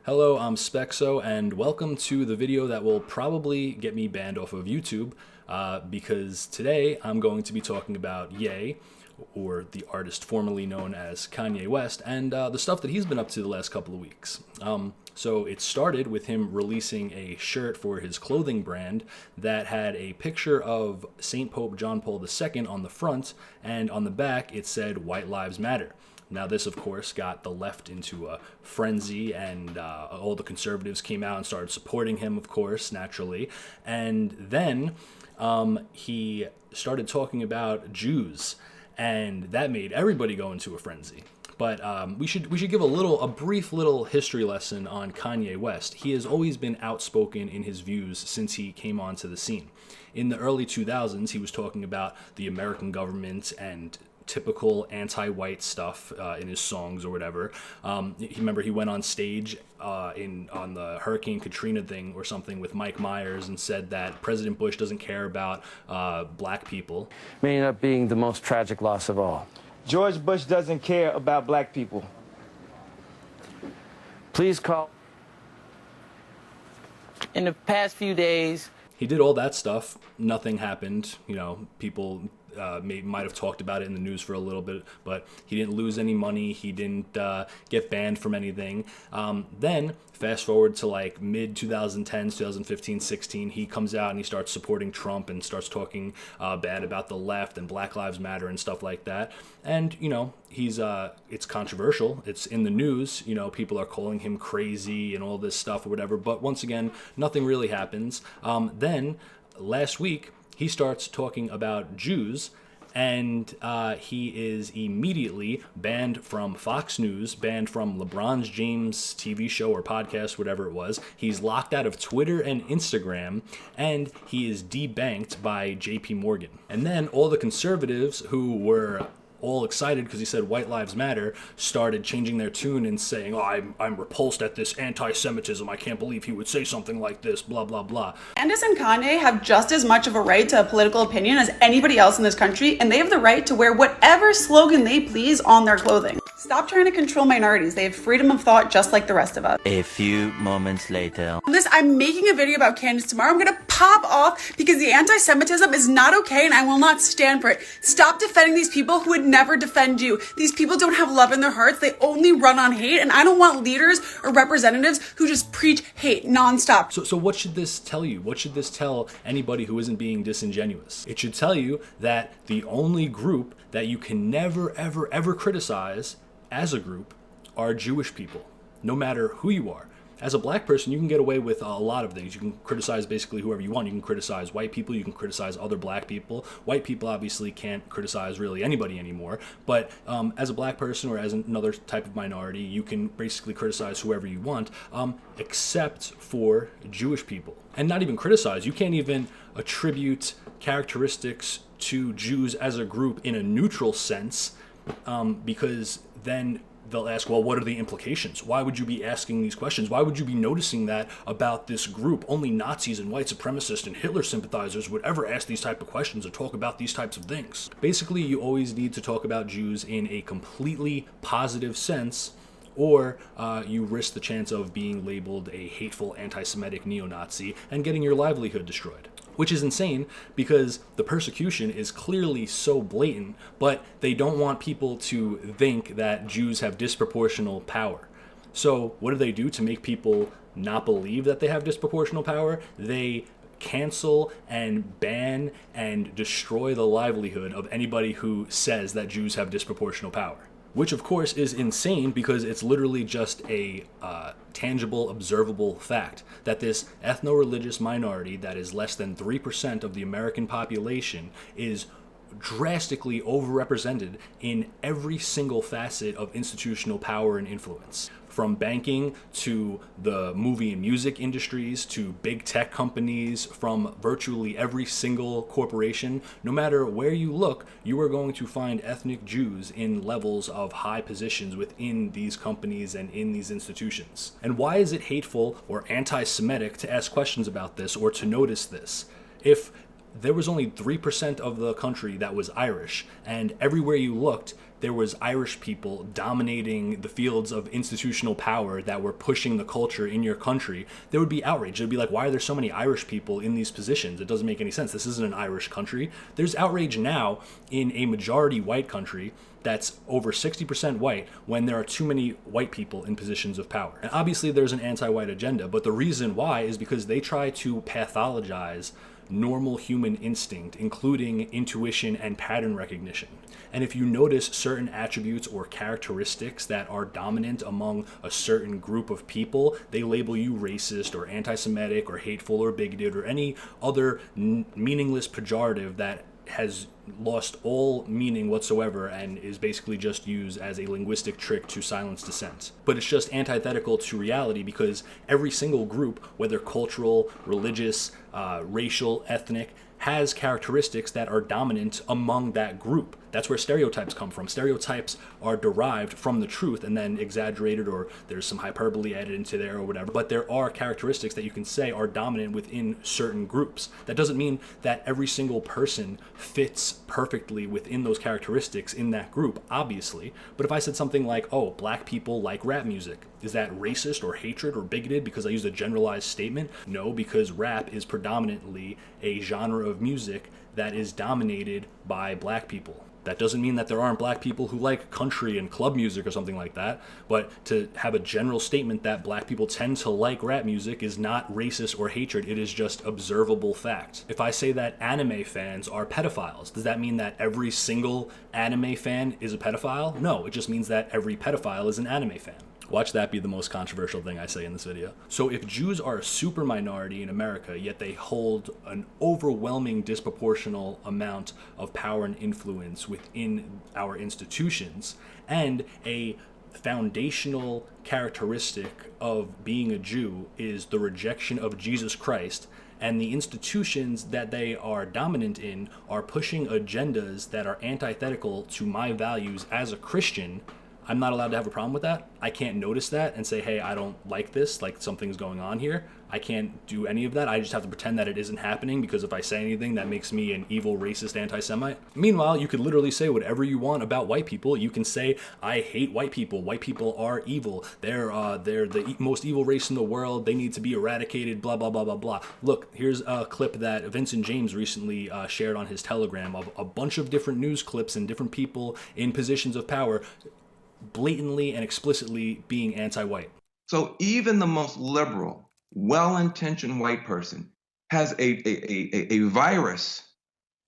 Hello, I'm Spexo, and welcome to the video that will probably get me banned off of YouTube, because today I'm going to be talking about Ye, or the artist formerly known as Kanye West, and the stuff that he's been up to the last couple of weeks. So it started with him releasing a shirt for his clothing brand that had a picture of St. Pope John Paul II on the front, and on the back it said "White Lives Matter." Now this, of course, got the left into a frenzy, and all the conservatives came out and started supporting him, of course, naturally. And then he started talking about Jews, and that made everybody go into a frenzy. But we should give a brief little history lesson on Kanye West. He has always been outspoken in his views since he came onto the scene. In the early 2000s, he was talking about the American government and typical anti-white stuff in his songs or whatever. Remember he went on stage on the Hurricane Katrina thing or something with Mike Myers and said that President Bush doesn't care about black people. May end up being the most tragic loss of all. George Bush doesn't care about black people. Please call. In the past few days, he did all that stuff. Nothing happened. You know, people might have talked about it in the news for a little bit, but he didn't lose any money. He didn't get banned from anything. Then fast forward to like mid 2010s, 2015, 16, he comes out and he starts supporting Trump and starts talking bad about the left and Black Lives Matter and stuff like that. And, you know, it's controversial. It's in the news. You know, people are calling him crazy and all this stuff or whatever. But once again, nothing really happens. Then last week, he starts talking about Jews, and he is immediately banned from Fox News, banned from LeBron James' TV show or podcast, whatever it was. He's locked out of Twitter and Instagram, and he is debanked by JP Morgan. And then all the conservatives who were all excited because he said White Lives Matter started changing their tune and saying, oh, I'm repulsed at this anti-Semitism. I can't believe he would say something like this, blah, blah, blah. Candace and Kanye have just as much of a right to a political opinion as anybody else in this country, and they have the right to wear whatever slogan they please on their clothing. Stop trying to control minorities. They have freedom of thought just like the rest of us. a few moments later. Listen, I'm making a video about Candace tomorrow. I'm gonna pop off because the anti-Semitism is not okay and I will not stand for it. Stop defending these people who would never defend you. These people don't have love in their hearts. They only run on hate, and I don't want leaders or representatives who just preach hate nonstop. So what should this tell you? What should this tell anybody who isn't being disingenuous? It should tell you that the only group that you can never, ever, ever criticize as a group are Jewish people, no matter who you are. As a black person, you can get away with a lot of things. You can criticize basically whoever you want. You can criticize white people. You can criticize other black people. White people obviously can't criticize really anybody anymore. But as a black person or as another type of minority, you can basically criticize whoever you want, except for Jewish people. And not even criticize. You can't even attribute characteristics to Jews as a group in a neutral sense, because then they'll ask, well, what are the implications? Why would you be asking these questions? Why would you be noticing that about this group? Only Nazis and white supremacists and Hitler sympathizers would ever ask these type of questions or talk about these types of things. Basically, you always need to talk about Jews in a completely positive sense, or you risk the chance of being labeled a hateful anti-Semitic neo-Nazi and getting your livelihood destroyed. Which is insane because the persecution is clearly so blatant, but they don't want people to think that Jews have disproportional power. So what do to make people not believe that they have disproportional power? They cancel and ban and destroy the livelihood of anybody who says that Jews have disproportional power. Which, of course, is insane because it's literally just a tangible, observable fact that this ethno-religious minority that is less than 3% of the American population is drastically overrepresented in every single facet of institutional power and influence. From banking to the movie and music industries to big tech companies, from virtually every single corporation, no matter where you look, you are going to find ethnic Jews in levels of high positions within these companies and in these institutions. And why is it hateful or anti-Semitic to ask questions about this or to notice this? If there was only 3% of the country that was Irish, and everywhere you looked, there was Irish people dominating the fields of institutional power that were pushing the culture in your country, there would be outrage. It would be like, why are there so many Irish people in these positions? It doesn't make any sense. This isn't an Irish country. There's outrage now in a majority white country that's over 60% white when there are too many white people in positions of power. And obviously there's an anti-white agenda, but the reason why is because they try to pathologize normal human instinct, including intuition and pattern recognition. And if you notice certain attributes or characteristics that are dominant among a certain group of people, they label you racist or anti-Semitic or hateful or bigoted or any other meaningless pejorative that has lost all meaning whatsoever and is basically just used as a linguistic trick to silence dissent. But it's just antithetical to reality because every single group, whether cultural, religious, racial, ethnic, has characteristics that are dominant among that group. That's where stereotypes come from. Stereotypes are derived from the truth and then exaggerated, or there's some hyperbole added into there or whatever. But there are characteristics that you can say are dominant within certain groups. That doesn't mean that every single person fits perfectly within those characteristics in that group, obviously. But if I said something like, oh, black people like rap music, is that racist or hatred or bigoted because I used a generalized statement? No, because rap is predominantly a genre of music that is dominated by black people. That doesn't mean that there aren't black people who like country and club music or something like that, but to have a general statement that black people tend to like rap music is not racist or hatred, it is just observable fact. If I say that anime fans are pedophiles, does that mean that every single anime fan is a pedophile? No, it just means that every pedophile is an anime fan. Watch that be the most controversial thing I say in this video. So if Jews are a super minority in America, yet they hold an overwhelming disproportional amount of power and influence within our institutions, and a foundational characteristic of being a Jew is the rejection of Jesus Christ, and the institutions that they are dominant in are pushing agendas that are antithetical to my values as a Christian, I'm not allowed to have a problem with that. I can't notice that and say, hey, I don't like this, like something's going on here. I can't do any of that. I just have to pretend that it isn't happening, because if I say anything, that makes me an evil, racist anti-Semite. Meanwhile, you could literally say whatever you want about white people. You can say, I hate white people. White people are evil. They're the most evil race in the world. They need to be eradicated, blah, blah, blah, blah, blah. Look, here's a clip that Vincent James recently shared on his Telegram of a bunch of different news clips and different people in positions of power blatantly and explicitly being anti-white. So even the most liberal, well-intentioned white person has a virus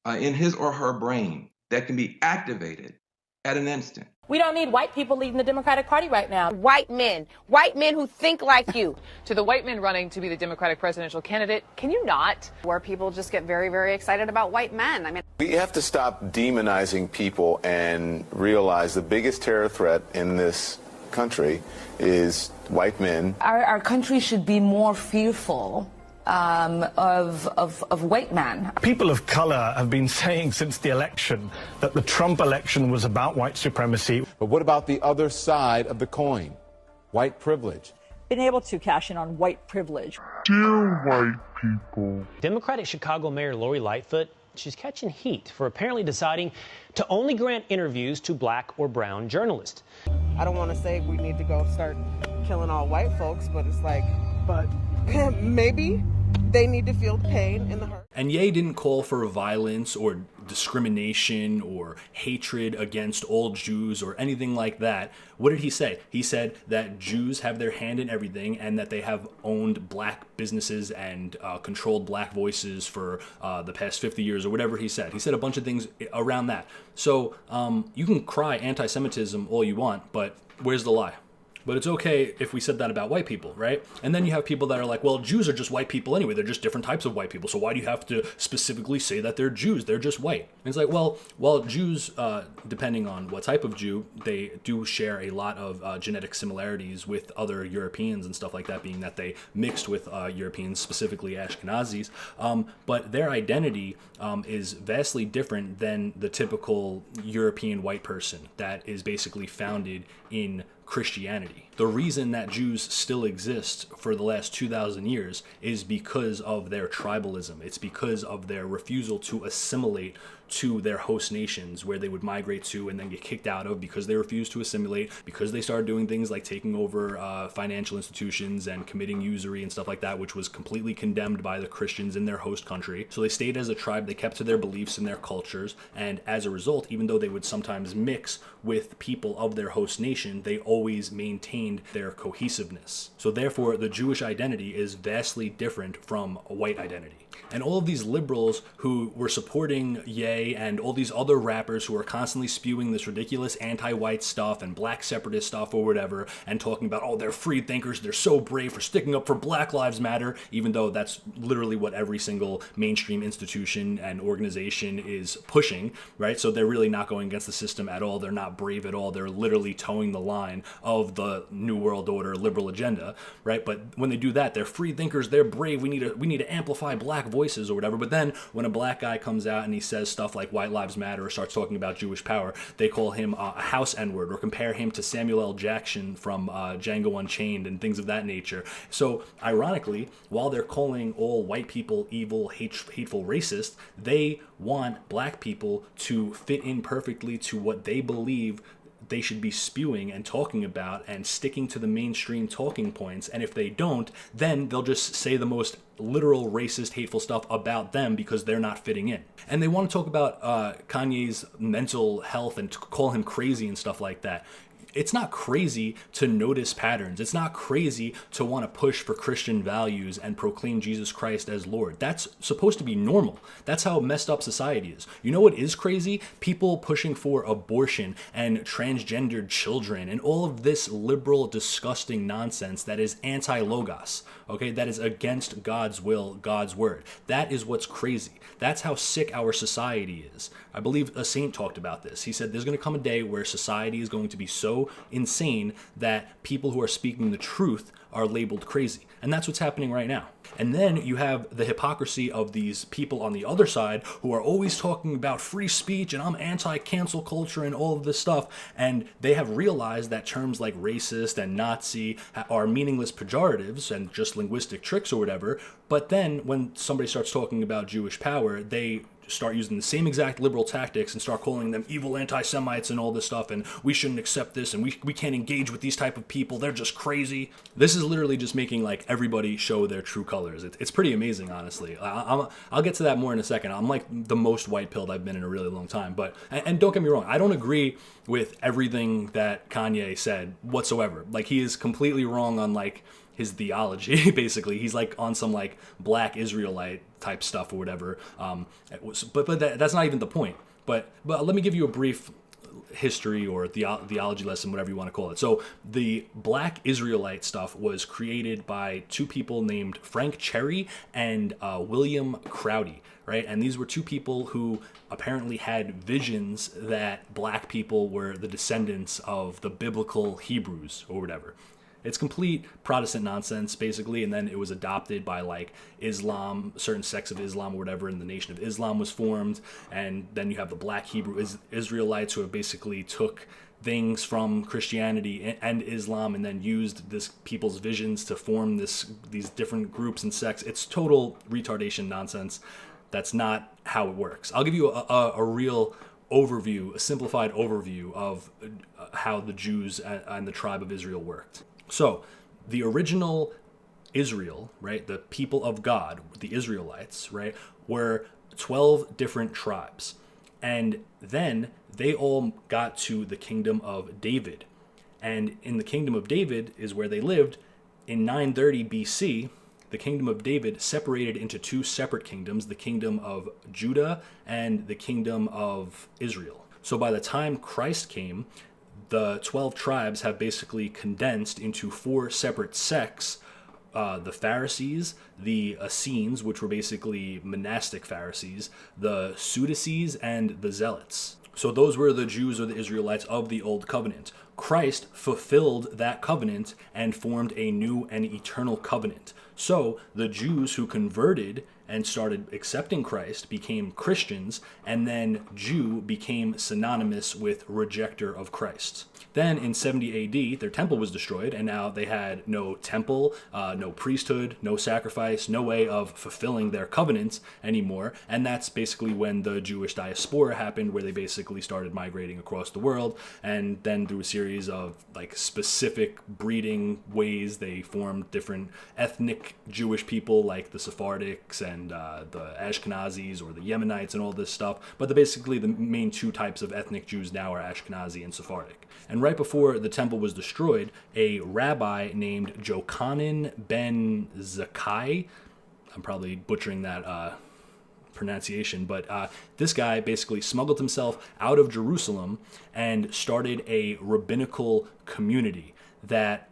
in his or her brain that can be activated at an instant. We don't need white people leading the Democratic Party right now. White men who think like you. To the white men running to be the Democratic presidential candidate, can you not? Where people just get very, very excited about white men. I mean, we have to stop demonizing people and realize the biggest terror threat in this country is white men. Our country should be more fearful of white men. People of color have been saying since the election that the Trump election was about white supremacy. But what about the other side of the coin? White privilege. Been able to cash in on white privilege. Dear white people. Democratic Chicago Mayor Lori Lightfoot, she's catching heat for apparently deciding to only grant interviews to black or brown journalists. I don't want to say we need to go start killing all white folks, but it's like, but maybe they need to feel the pain and the hurt. And Ye didn't call for violence or discrimination or hatred against all Jews or anything like that. What did he say? He said that Jews have their hand in everything and that they have owned black businesses and controlled black voices for the past 50 years or whatever he said. He said a bunch of things around that. So you can cry anti-Semitism all you want, but where's the lie? But it's okay if we said that about white people, right? And then you have people that are like, well, Jews are just white people anyway. They're just different types of white people. So why do you have to specifically say that they're Jews? They're just white. And it's like, well, Jews, depending on what type of Jew, they do share a lot of genetic similarities with other Europeans and stuff like that, being that they mixed with Europeans, specifically Ashkenazis. But their identity is vastly different than the typical European white person that is basically founded in Christianity. The reason that Jews still exist for the last 2,000 years is because of their tribalism. It's because of their refusal to assimilate to their host nations where they would migrate to and then get kicked out of because they refused to assimilate, because they started doing things like taking over financial institutions and committing usury and stuff like that, which was completely condemned by the Christians in their host country. So they stayed as a tribe, they kept to their beliefs and their cultures, and as a result, even though they would sometimes mix with people of their host nation, they always maintained their cohesiveness. So therefore, the Jewish identity is vastly different from a white identity. And all of these liberals who were supporting Ye and all these other rappers who are constantly spewing this ridiculous anti-white stuff and black separatist stuff or whatever, and talking about, oh, they're free thinkers, they're so brave for sticking up for Black Lives Matter, even though that's literally what every single mainstream institution and organization is pushing, right? So they're really not going against the system at all. They're not brave at all. They're literally towing the line of the New World Order liberal agenda, right? But when they do that, they're free thinkers, they're brave, we need to amplify black voices or whatever. But then when a black guy comes out and he says stuff like White Lives Matter or starts talking about Jewish power, they call him a house N-word or compare him to Samuel L. Jackson from Django Unchained and things of that nature. So ironically, while they're calling all white people evil, hateful, racist, they want black people to fit in perfectly to what they believe they should be spewing and talking about and sticking to the mainstream talking points. And if they don't, then they'll just say the most literal racist, hateful stuff about them because they're not fitting in. And they want to talk about Kanye's mental health and call him crazy and stuff like that. It's not crazy to notice patterns. It's not crazy to want to push for Christian values and proclaim Jesus Christ as Lord. That's supposed to be normal. That's how messed up society is. You know what is crazy? People pushing for abortion and transgendered children and all of this liberal, disgusting nonsense that is anti-logos, okay? That is against God's will, God's word. That is what's crazy. That's how sick our society is. I believe a saint talked about this. He said there's going to come a day where society is going to be so insane that people who are speaking the truth are labeled crazy. And that's what's happening right now. And then you have the hypocrisy of these people on the other side who are always talking about free speech and I'm anti-cancel culture and all of this stuff. And they have realized that terms like racist and Nazi are meaningless pejoratives and just linguistic tricks or whatever. But then when somebody starts talking about Jewish power, they start using the same exact liberal tactics and start calling them evil anti-Semites and all this stuff, and we shouldn't accept this, and we can't engage with these type of people, they're just crazy. This is literally just making like everybody show their true colors. It's pretty amazing, honestly. I'll get to that more in a second. I'm like the most white-pilled I've been in a really long time, but and don't get me wrong, I don't agree with everything that Kanye said whatsoever. Like, he is completely wrong on like his theology, basically. He's like on some like black Israelite type stuff or whatever. But that's not even the point. But let me give you a brief history or theology lesson, whatever you want to call it. So the black Israelite stuff was created by two people named Frank Cherry and William Crowdy, right? And these were two people who apparently had visions that black people were the descendants of the biblical Hebrews or whatever. It's complete Protestant nonsense, basically, and then it was adopted by, like, Islam, certain sects of Islam or whatever, and the Nation of Islam was formed, and then you have the black Hebrew Israelites who have basically took things from Christianity and Islam and then used this people's visions to form these different groups and sects. It's total retardation nonsense. That's not how it works. I'll give you a real overview, a simplified overview of how the Jews and the tribe of Israel worked. So, the original Israel, right, the people of God, the Israelites, right, were 12 different tribes. And then they all got to the kingdom of David. And in the kingdom of David is where they lived. In 930 BC, the kingdom of David separated into two separate kingdoms, the kingdom of Judah and the kingdom of Israel. So by the time Christ came, the 12 tribes have basically condensed into four separate sects. The Pharisees, the Essenes, which were basically monastic Pharisees, the Sadducees, and the Zealots. So those were the Jews or the Israelites of the Old Covenant. Christ fulfilled that covenant and formed a new and eternal covenant. So the Jews who converted and started accepting Christ became Christians, and then Jew became synonymous with rejecter of Christ. Then in 70 AD, their temple was destroyed, and now they had no temple, no priesthood, no sacrifice, no way of fulfilling their covenants anymore. And that's basically when the Jewish diaspora happened, where they basically started migrating across the world. And then through a series of like specific breeding ways, they formed different ethnic Jewish people like the Sephardics and the Ashkenazis or the Yemenites and all this stuff. But basically the main two types of ethnic Jews now are Ashkenazi and Sephardic. And right before the temple was destroyed, a rabbi named Jochanan ben Zakkai, I'm probably butchering that pronunciation, but this guy basically smuggled himself out of Jerusalem and started a rabbinical community that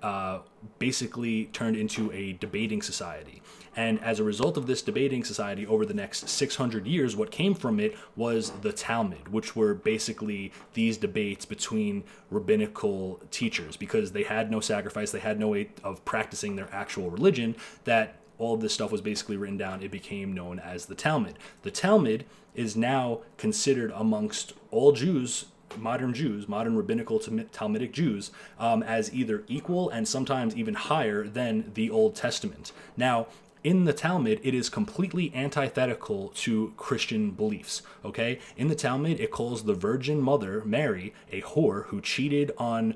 basically turned into a debating society. And as a result of this debating society over the next 600 years, what came from it was the Talmud, which were basically these debates between rabbinical teachers, because they had no sacrifice, they had no way of practicing their actual religion, that all of this stuff was basically written down. It became known as the Talmud. The Talmud is now considered amongst all Jews, modern rabbinical Talmudic Jews, as either equal and sometimes even higher than the Old Testament. Now, in the Talmud, it is completely antithetical to Christian beliefs, okay? In the Talmud, it calls the Virgin Mother, Mary, a whore who cheated on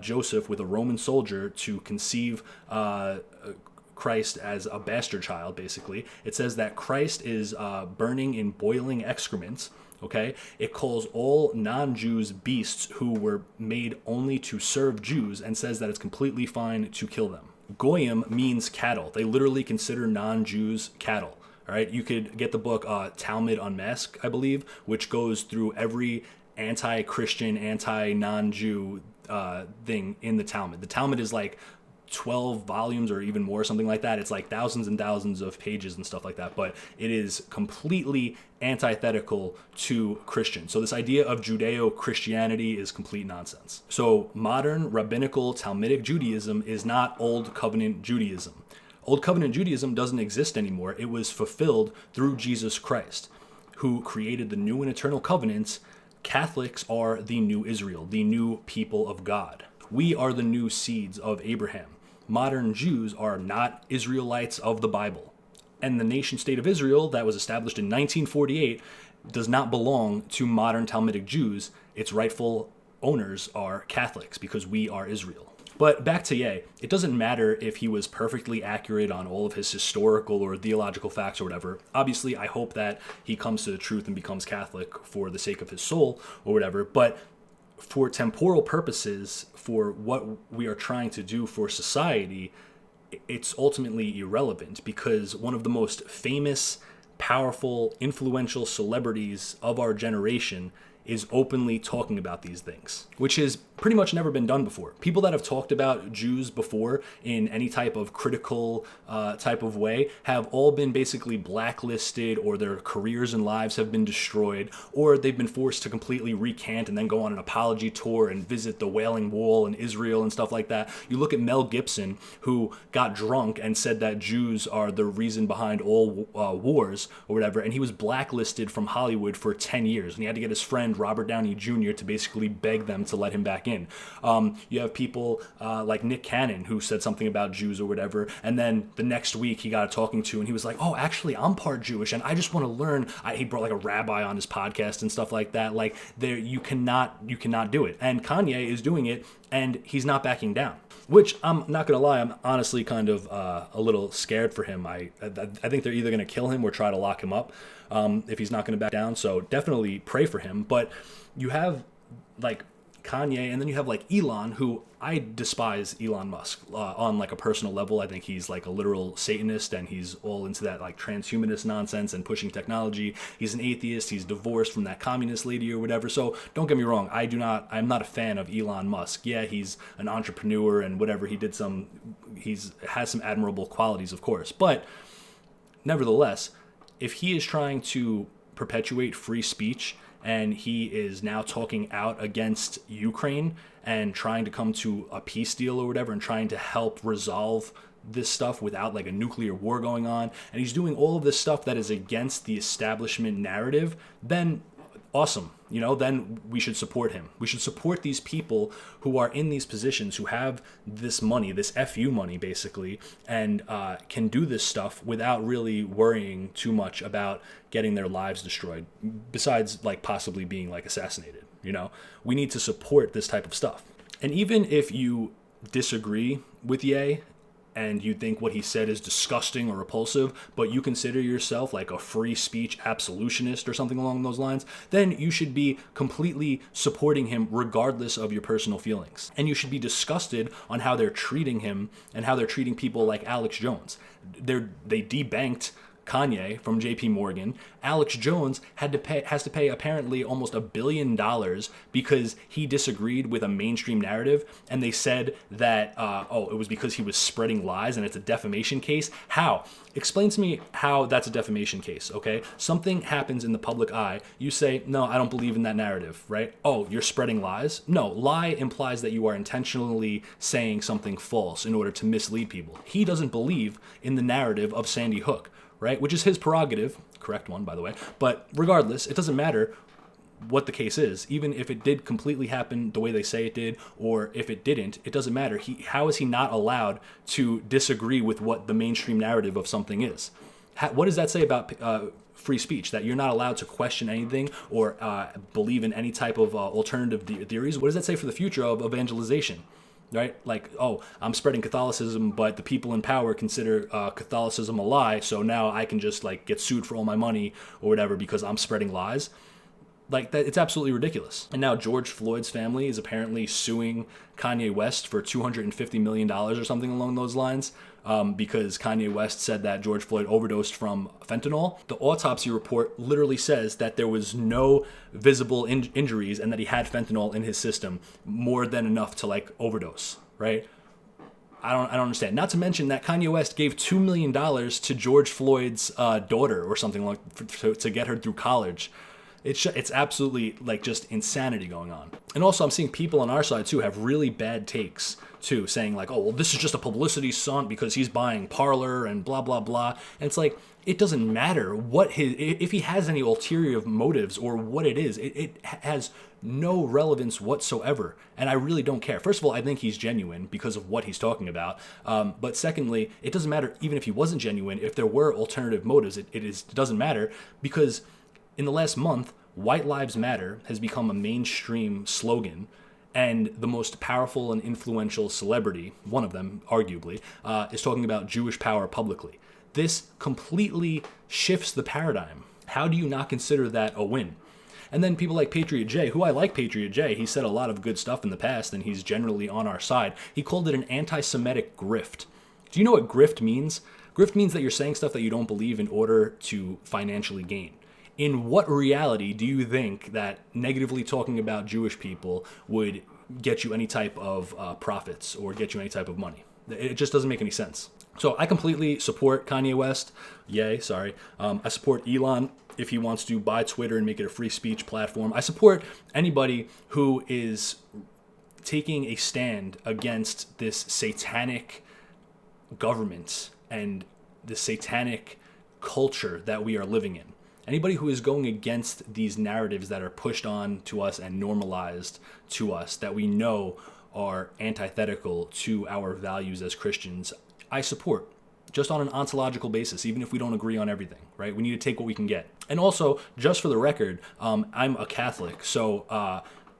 Joseph with a Roman soldier to conceive Christ as a bastard child, basically. It says that Christ is burning in boiling excrements, okay? It calls all non-Jews beasts who were made only to serve Jews, and says that it's completely fine to kill them. Goyim means cattle. They literally consider non-Jews cattle. All right, you could get the book Talmud Unmasked, I believe, which goes through every anti-Christian, anti-non-Jew thing in the Talmud. The Talmud is like 12 volumes or even more, something like that. It's like thousands and thousands of pages and stuff like that, but it is completely antithetical to Christians. So this idea of Judeo-Christianity is complete nonsense. So modern rabbinical Talmudic Judaism is not Old Covenant Judaism. Old Covenant Judaism doesn't exist anymore. It was fulfilled through Jesus Christ, who created the new and eternal covenants. Catholics are the new Israel, the new people of God. We are the new seeds of Abraham. Modern Jews are not Israelites of the Bible. And the nation state of Israel that was established in 1948 does not belong to modern Talmudic Jews. Its rightful owners are Catholics, because we are Israel. But back to Ye, it doesn't matter if he was perfectly accurate on all of his historical or theological facts or whatever. Obviously, I hope that he comes to the truth and becomes Catholic for the sake of his soul or whatever. But for temporal purposes, for what we are trying to do for society, it's ultimately irrelevant, because one of the most famous, powerful, influential celebrities of our generation is openly talking about these things, which has pretty much never been done before. People that have talked about Jews before in any type of critical type of way have all been basically blacklisted, or their careers and lives have been destroyed, or they've been forced to completely recant and then go on an apology tour and visit the Wailing Wall in Israel and stuff like that. You look at Mel Gibson, who got drunk and said that Jews are the reason behind all wars or whatever, and he was blacklisted from Hollywood for 10 years, and he had to get his friend Robert Downey Jr. to basically beg them to let him back in. You have people like Nick Cannon, who said something about Jews or whatever, and then the next week he got a talking to, and he was like, oh, actually, I'm part Jewish, and I just want to learn. He brought like a rabbi on his podcast and stuff like that. Like, there, you cannot do it. And Kanye is doing it, and he's not backing down. Which, I'm not going to lie, I'm honestly kind of a little scared for him. I think they're either going to kill him or try to lock him up if he's not going to back down. So definitely pray for him. But you have like Kanye, and then you have like Elon, who I despise Elon Musk on like a personal level. I think he's like a literal Satanist, and he's all into that like transhumanist nonsense and pushing technology. He's an atheist. He's divorced from that communist lady or whatever. So don't get me wrong. I'm not a fan of Elon Musk. Yeah, he's an entrepreneur and whatever. He has some admirable qualities, of course. But nevertheless, if he is trying to perpetuate free speech and he is now talking out against Ukraine and trying to come to a peace deal or whatever and trying to help resolve this stuff without like a nuclear war going on, and he's doing all of this stuff that is against the establishment narrative, then awesome. Then we should support him. We should support these people who are in these positions, who have this money, this FU money basically, and can do this stuff without really worrying too much about getting their lives destroyed, besides like possibly being like assassinated. We need to support this type of stuff. And even if you disagree with Ye, and you think what he said is disgusting or repulsive, but you consider yourself like a free speech absolutionist or something along those lines, then you should be completely supporting him regardless of your personal feelings. And you should be disgusted on how they're treating him and how they're treating people like Alex Jones. They debanked Kanye from JP Morgan. Alex Jones has to pay apparently almost $1 billion because he disagreed with a mainstream narrative, and they said that it was because he was spreading lies and it's a defamation case. How? Explain to me how that's a defamation case, okay? Something happens in the public eye. You say, no, I don't believe in that narrative, right? Oh, you're spreading lies? No, lie implies that you are intentionally saying something false in order to mislead people. He doesn't believe in the narrative of Sandy Hook, right? Which is his prerogative, correct one, by the way. But regardless, it doesn't matter what the case is. Even if it did completely happen the way they say it did, or if it didn't, it doesn't matter. How is he not allowed to disagree with what the mainstream narrative of something is? What does that say about free speech? That you're not allowed to question anything or believe in any type of alternative theories? What does that say for the future of evangelization? Right? Like, oh, I'm spreading Catholicism, but the people in power consider Catholicism a lie, so now I can just like get sued for all my money or whatever because I'm spreading lies. Like that, it's absolutely ridiculous. And now George Floyd's family is apparently suing Kanye West for $250 million or something along those lines, because Kanye West said that George Floyd overdosed from fentanyl. The autopsy report literally says that there was no visible injuries and that he had fentanyl in his system, more than enough to like overdose, right? I don't understand. Not to mention that Kanye West gave $2 million to George Floyd's daughter or something like to get her through college. It's absolutely like just insanity going on. And also I'm seeing people on our side too have really bad takes too, saying like, oh, well, this is just a publicity stunt because he's buying Parler and blah, blah, blah. And it's like, it doesn't matter if he has any ulterior motives or what it is, it has no relevance whatsoever. And I really don't care. First of all, I think he's genuine because of what he's talking about. But secondly, it doesn't matter even if he wasn't genuine. If there were alternative motives, it doesn't matter, because in the last month, White Lives Matter has become a mainstream slogan, and the most powerful and influential celebrity, one of them arguably, is talking about Jewish power publicly. This completely shifts the paradigm. How do you not consider that a win? And then people like Patriot J, who I like Patriot J, he said a lot of good stuff in the past, and he's generally on our side. He called it an anti-Semitic grift. Do you know what grift means? Grift means that you're saying stuff that you don't believe in order to financially gain. In what reality do you think that negatively talking about Jewish people would get you any type of profits or get you any type of money? It just doesn't make any sense. So I completely support Kanye West. Yay, sorry. I support Elon if he wants to buy Twitter and make it a free speech platform. I support anybody who is taking a stand against this satanic government and the satanic culture that we are living in. Anybody who is going against these narratives that are pushed on to us and normalized to us that we know are antithetical to our values as Christians, I support, just on an ontological basis, even if we don't agree on everything, right? We need to take what we can get. And also, just for the record, I'm a Catholic, so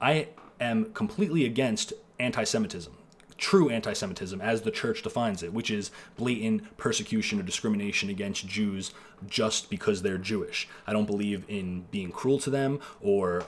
I am completely against anti-Semitism. True anti-Semitism as the church defines it, which is blatant persecution or discrimination against Jews just because they're Jewish. I don't believe in being cruel to them or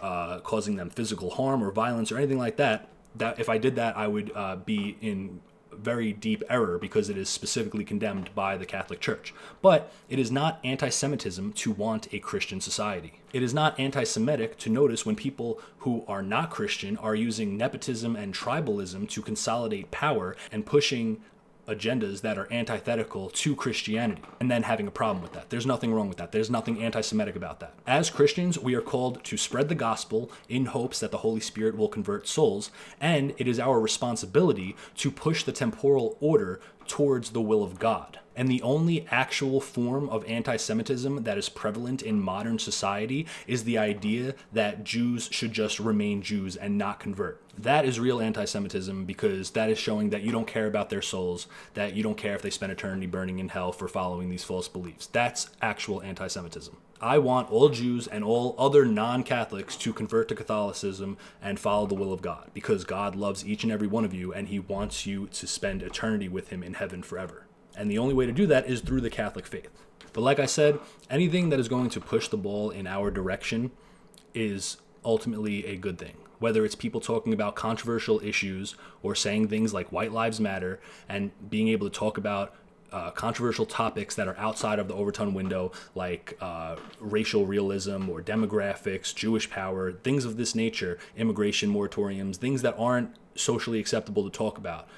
causing them physical harm or violence or anything like that. That if I did that, I would be in very deep error because it is specifically condemned by the Catholic Church. But it is not anti-Semitism to want a Christian society. It is not anti-Semitic to notice when people who are not Christian are using nepotism and tribalism to consolidate power and pushing agendas that are antithetical to Christianity and then having a problem with that. There's nothing wrong with that. There's nothing anti-Semitic about that. As Christians, we are called to spread the gospel in hopes that the Holy Spirit will convert souls, and it is our responsibility to push the temporal order towards the will of God. And the only actual form of anti-Semitism that is prevalent in modern society is the idea that Jews should just remain Jews and not convert. That is real anti-Semitism, because that is showing that you don't care about their souls, that you don't care if they spend eternity burning in hell for following these false beliefs. That's actual anti-Semitism. I want all Jews and all other non-Catholics to convert to Catholicism and follow the will of God, because God loves each and every one of you and he wants you to spend eternity with him in heaven forever. And the only way to do that is through the Catholic faith. But like I said, anything that is going to push the ball in our direction is ultimately a good thing. Whether it's people talking about controversial issues or saying things like White Lives Matter and being able to talk about controversial topics that are outside of the Overton window, like racial realism or demographics, Jewish power, things of this nature, immigration moratoriums, things that aren't socially acceptable to talk about.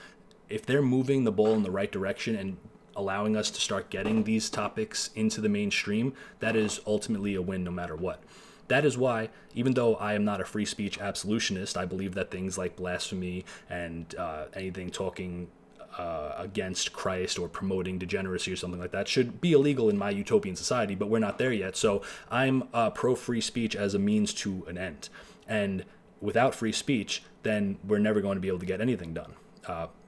If they're moving the ball in the right direction and allowing us to start getting these topics into the mainstream, that is ultimately a win no matter what. That is why, even though I am not a free speech absolutionist, I believe that things like blasphemy and anything talking against Christ or promoting degeneracy or something like that should be illegal in my utopian society, but we're not there yet. So I'm pro-free speech as a means to an end. And without free speech, then we're never going to be able to get anything done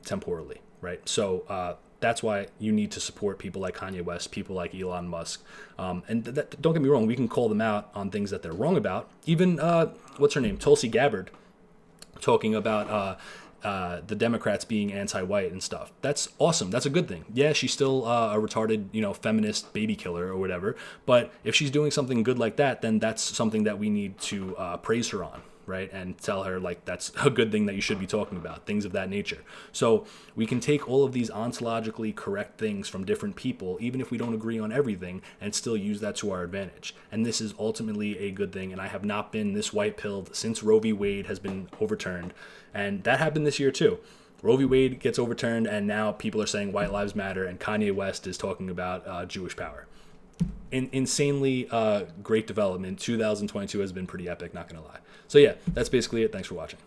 temporally, right? So that's why you need to support people like Kanye West, people like Elon Musk. And don't get me wrong, we can call them out on things that they're wrong about. Even, what's her name? Tulsi Gabbard, talking about the Democrats being anti-white and stuff. That's awesome. That's a good thing. Yeah, she's still a retarded, feminist baby killer or whatever. But if she's doing something good like that, then that's something that we need to praise her on, right? And tell her, like, that's a good thing that you should be talking about, things of that nature. So we can take all of these ontologically correct things from different people, even if we don't agree on everything, and still use that to our advantage. And this is ultimately a good thing. And I have not been this white-pilled since Roe v. Wade has been overturned. And that happened this year too. Roe v. Wade gets overturned, and now people are saying White Lives Matter, and Kanye West is talking about Jewish power. Insanely great development. 2022 has been pretty epic, not gonna lie. So yeah, that's basically it. Thanks for watching.